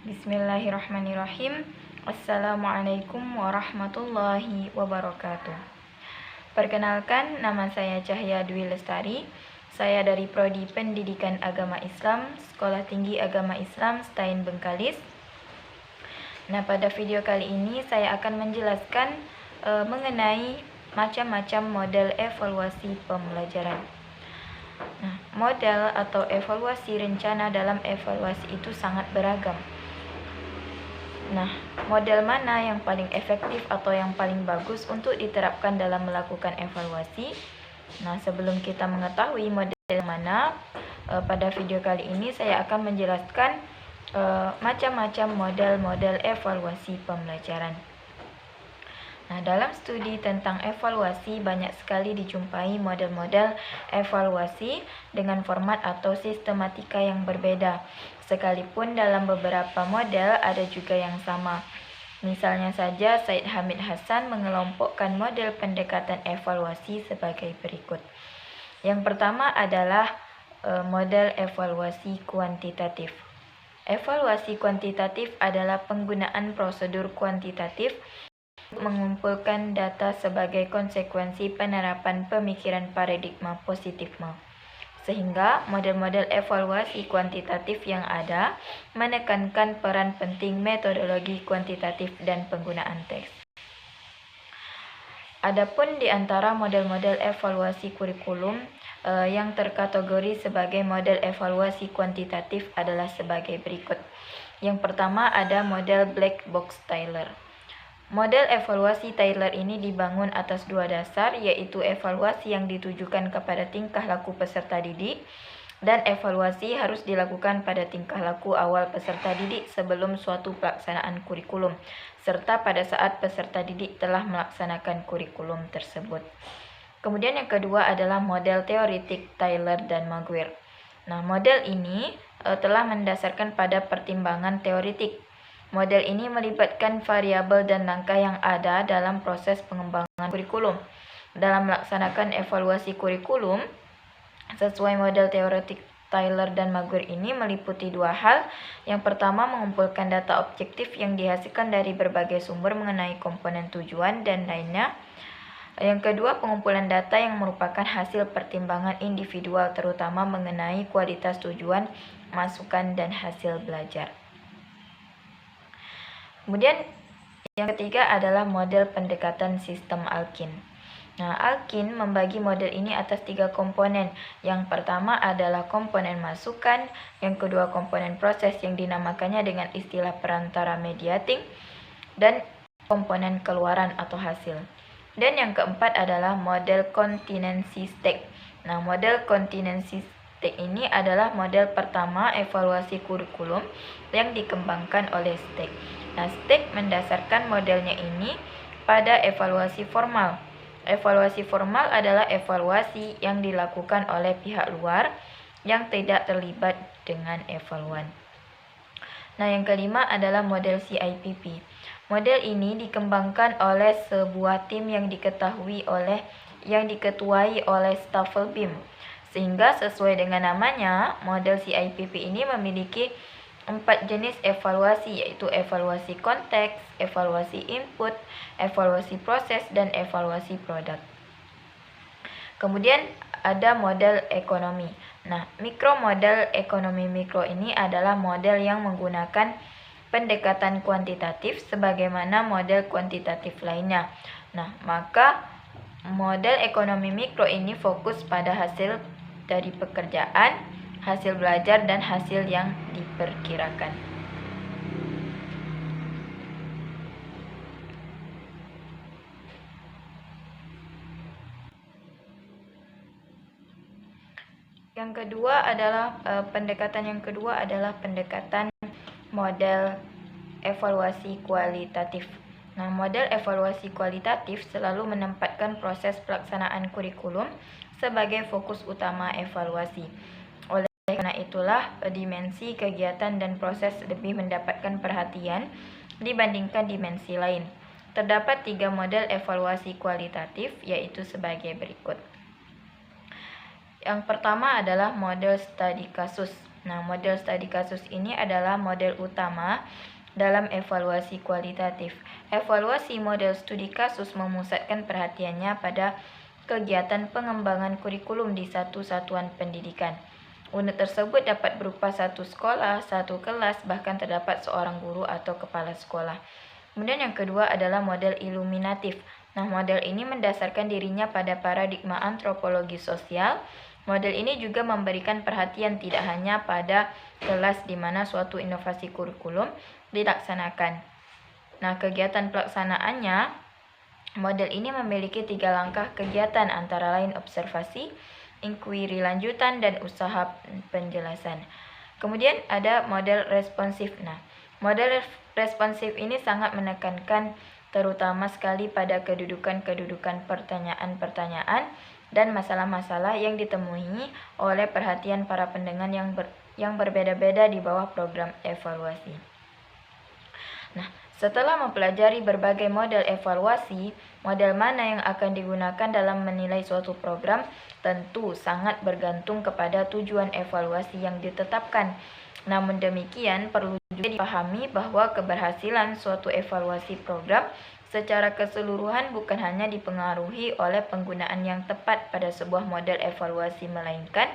Bismillahirrahmanirrahim. Assalamualaikum warahmatullahi wabarakatuh. Perkenalkan, nama saya Cahya Dwi Lestari. Saya dari Prodi Pendidikan Agama Islam, Sekolah Tinggi Agama Islam Stein Bengkalis. Nah, pada video kali ini saya akan menjelaskan mengenai macam-macam model evaluasi pembelajaran. Nah, model atau evaluasi rencana dalam evaluasi itu sangat beragam. Nah, model mana yang paling efektif atau yang paling bagus untuk diterapkan dalam melakukan evaluasi? Nah, sebelum kita mengetahui model mana, pada video kali ini saya akan menjelaskan macam-macam model-model evaluasi pembelajaran. Nah, dalam studi tentang evaluasi banyak sekali dijumpai model-model evaluasi dengan format atau sistematika yang berbeda. Sekalipun dalam beberapa model ada juga yang sama. Misalnya saja Said Hamid Hasan mengelompokkan model pendekatan evaluasi sebagai berikut. Yang pertama adalah model evaluasi kuantitatif. Evaluasi kuantitatif adalah penggunaan prosedur kuantitatif mengumpulkan data sebagai konsekuensi penerapan pemikiran paradigma positifisme. Sehingga model-model evaluasi kuantitatif yang ada menekankan peran penting metodologi kuantitatif dan penggunaan teks. Adapun di antara model-model evaluasi kurikulum yang terkategori sebagai model evaluasi kuantitatif adalah sebagai berikut. Yang pertama ada model Black Box Taylor. Model evaluasi Taylor ini dibangun atas dua dasar, yaitu evaluasi yang ditujukan kepada tingkah laku peserta didik dan evaluasi harus dilakukan pada tingkah laku awal peserta didik sebelum suatu pelaksanaan kurikulum, serta pada saat peserta didik telah melaksanakan kurikulum tersebut. Kemudian yang kedua adalah model teoretik Taylor dan Maguire. Nah, model ini telah mendasarkan pada pertimbangan teoretik. Model ini melibatkan variabel dan langkah yang ada dalam proses pengembangan kurikulum. Dalam melaksanakan evaluasi kurikulum, sesuai model teoretik Taylor dan Maguire ini meliputi dua hal. Yang pertama, mengumpulkan data objektif yang dihasilkan dari berbagai sumber mengenai komponen tujuan dan lainnya. Yang kedua, pengumpulan data yang merupakan hasil pertimbangan individual terutama mengenai kualitas tujuan, masukan, dan hasil belajar. Kemudian yang ketiga adalah model pendekatan sistem Alkin. Nah, Alkin membagi model ini atas tiga komponen. Yang pertama adalah komponen masukan, yang kedua komponen proses yang dinamakannya dengan istilah perantara mediating, dan komponen keluaran atau hasil. Dan yang keempat adalah model contingency state. Nah, model contingency state ini adalah model pertama evaluasi kurikulum yang dikembangkan oleh Steck. Nah, Steck mendasarkan modelnya ini pada evaluasi formal. Evaluasi formal adalah evaluasi yang dilakukan oleh pihak luar yang tidak terlibat dengan evaluan. Nah, yang kelima adalah model CIPP. Model ini dikembangkan oleh sebuah tim yang diketuai oleh Staffelbeam. Sehingga sesuai dengan namanya, model CIPP ini memiliki 4 jenis evaluasi, yaitu evaluasi konteks, evaluasi input, evaluasi proses, dan evaluasi produk. Kemudian ada model ekonomi. Nah, model ekonomi mikro ini adalah model yang menggunakan pendekatan kuantitatif sebagaimana model kuantitatif lainnya. Nah, maka model ekonomi mikro ini fokus pada hasil dari pekerjaan, hasil belajar, dan hasil yang diperkirakan. Yang kedua adalah pendekatan model evaluasi kualitatif. Nah, model evaluasi kualitatif selalu menempatkan proses pelaksanaan kurikulum sebagai fokus utama evaluasi. Oleh karena itulah, dimensi kegiatan dan proses lebih mendapatkan perhatian dibandingkan dimensi lain. Terdapat 3 model evaluasi kualitatif, yaitu sebagai berikut. Yang pertama adalah model studi kasus. Nah, model studi kasus ini adalah model utama dalam evaluasi kualitatif. Evaluasi model studi kasus memusatkan perhatiannya pada kegiatan pengembangan kurikulum di satu satuan pendidikan. Unit tersebut dapat berupa satu sekolah, satu kelas, bahkan terdapat seorang guru atau kepala sekolah. Kemudian yang kedua adalah model iluminatif. Nah, model ini mendasarkan dirinya pada paradigma antropologi sosial. Model ini juga memberikan perhatian tidak hanya pada kelas di mana suatu inovasi kurikulum dilaksanakan. Nah, kegiatan pelaksanaannya, model ini memiliki 3 langkah kegiatan antara lain observasi, inquiry lanjutan, dan usaha penjelasan. Kemudian ada model responsif. Nah, model responsif ini sangat menekankan terutama sekali pada kedudukan-kedudukan pertanyaan-pertanyaan dan masalah-masalah yang ditemui oleh perhatian para pendengar yang berbeda-beda di bawah program evaluasi. Nah, setelah mempelajari berbagai model evaluasi, model mana yang akan digunakan dalam menilai suatu program tentu sangat bergantung kepada tujuan evaluasi yang ditetapkan. Namun demikian, perlu juga dipahami bahwa keberhasilan suatu evaluasi program secara keseluruhan bukan hanya dipengaruhi oleh penggunaan yang tepat pada sebuah model evaluasi, melainkan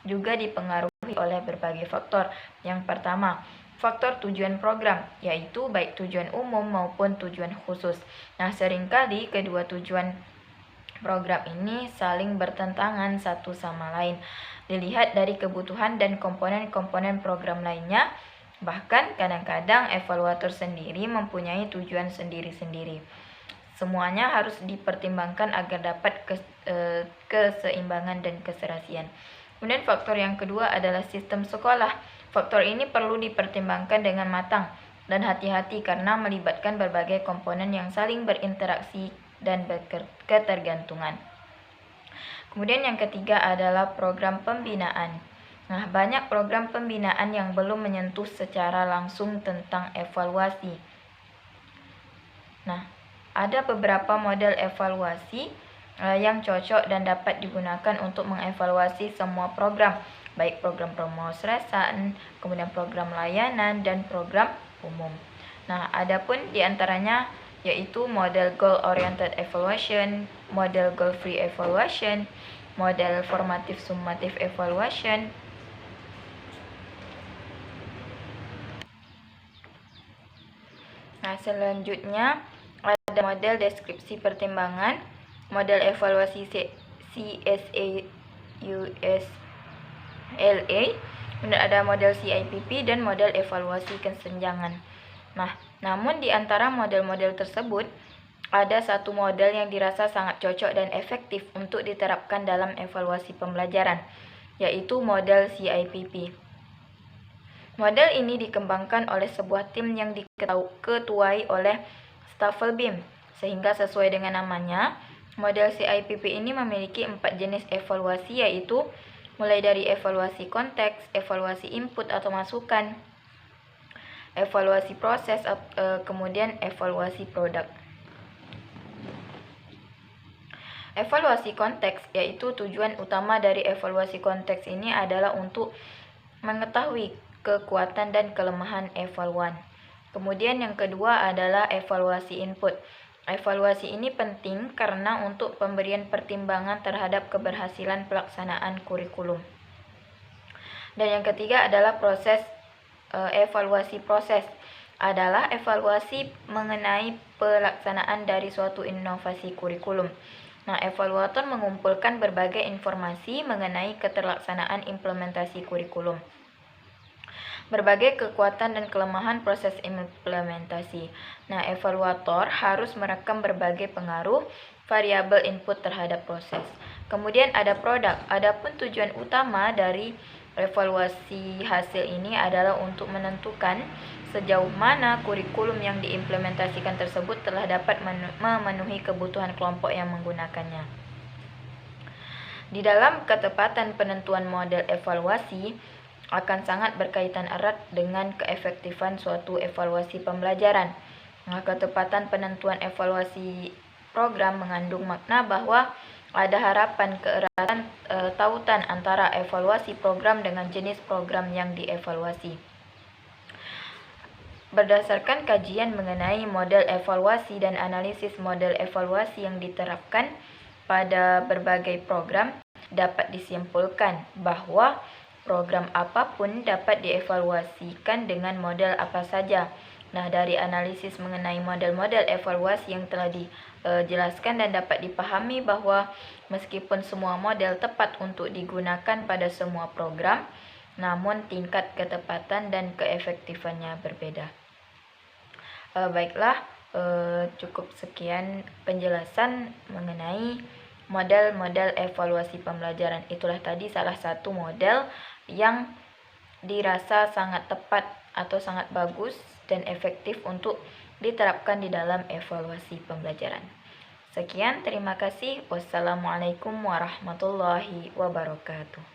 juga dipengaruhi oleh berbagai faktor. Yang pertama, faktor tujuan program, yaitu baik tujuan umum maupun tujuan khusus. Nah, seringkali kedua tujuan program ini saling bertentangan satu sama lain. Dilihat dari kebutuhan dan komponen-komponen program lainnya. Bahkan kadang-kadang evaluator sendiri mempunyai tujuan sendiri-sendiri. Semuanya harus dipertimbangkan agar dapat keseimbangan dan keserasian. Kemudian faktor yang kedua adalah sistem sekolah. Faktor ini perlu dipertimbangkan dengan matang dan hati-hati karena melibatkan berbagai komponen yang saling berinteraksi dan berketergantungan. Kemudian yang ketiga adalah program pembinaan. Nah, banyak program pembinaan yang belum menyentuh secara langsung tentang evaluasi. Nah, ada beberapa model evaluasi yang cocok dan dapat digunakan untuk mengevaluasi semua program, baik program pemrosesan, kemudian program layanan, dan program umum. Nah, adapun diantaranya yaitu model goal oriented evaluation, model goal free evaluation, model formative summative evaluation. Nah, selanjutnya ada model deskripsi pertimbangan, model evaluasi CSA USLA, kemudian ada model CIPP dan model evaluasi kesenjangan. Nah, namun di antara model-model tersebut ada satu model yang dirasa sangat cocok dan efektif untuk diterapkan dalam evaluasi pembelajaran, yaitu model CIPP. Model ini dikembangkan oleh sebuah tim yang diketuai oleh Staffelbeam, sehingga sesuai dengan namanya, model CIPP ini memiliki 4 jenis evaluasi, yaitu mulai dari evaluasi konteks, evaluasi input atau masukan, evaluasi proses, kemudian evaluasi produk. Evaluasi konteks, yaitu tujuan utama dari evaluasi konteks ini adalah untuk mengetahui kekuatan dan kelemahan evaluan. Kemudian yang kedua adalah evaluasi input. Evaluasi ini penting karena untuk pemberian pertimbangan terhadap keberhasilan pelaksanaan kurikulum. Dan yang ketiga adalah evaluasi proses. Adalah evaluasi mengenai pelaksanaan dari suatu inovasi kurikulum. Nah, evaluator mengumpulkan berbagai informasi mengenai keterlaksanaan implementasi kurikulum, berbagai kekuatan dan kelemahan proses implementasi. Nah, evaluator harus merekam berbagai pengaruh variabel input terhadap proses. Kemudian ada produk. Adapun tujuan utama dari evaluasi hasil ini adalah untuk menentukan sejauh mana kurikulum yang diimplementasikan tersebut telah dapat memenuhi kebutuhan kelompok yang menggunakannya. Di dalam ketepatan penentuan model evaluasi akan sangat berkaitan erat dengan keefektifan suatu evaluasi pembelajaran. Nah, ketepatan penentuan evaluasi program mengandung makna bahwa ada harapan keeratan tautan antara evaluasi program dengan jenis program yang dievaluasi. Berdasarkan kajian mengenai model evaluasi dan analisis model evaluasi yang diterapkan pada berbagai program, dapat disimpulkan bahwa program apapun dapat dievaluasikan dengan model apa saja. Nah, dari analisis mengenai model-model evaluasi yang telah dijelaskan dan dapat dipahami bahwa meskipun semua model tepat untuk digunakan pada semua program, namun tingkat ketepatan dan keefektifannya berbeda. Baiklah, cukup sekian penjelasan mengenai model-model evaluasi pembelajaran. Itulah tadi salah satu model yang dirasa sangat tepat atau sangat bagus dan efektif untuk diterapkan di dalam evaluasi pembelajaran. Sekian, terima kasih. Wassalamualaikum warahmatullahi wabarakatuh.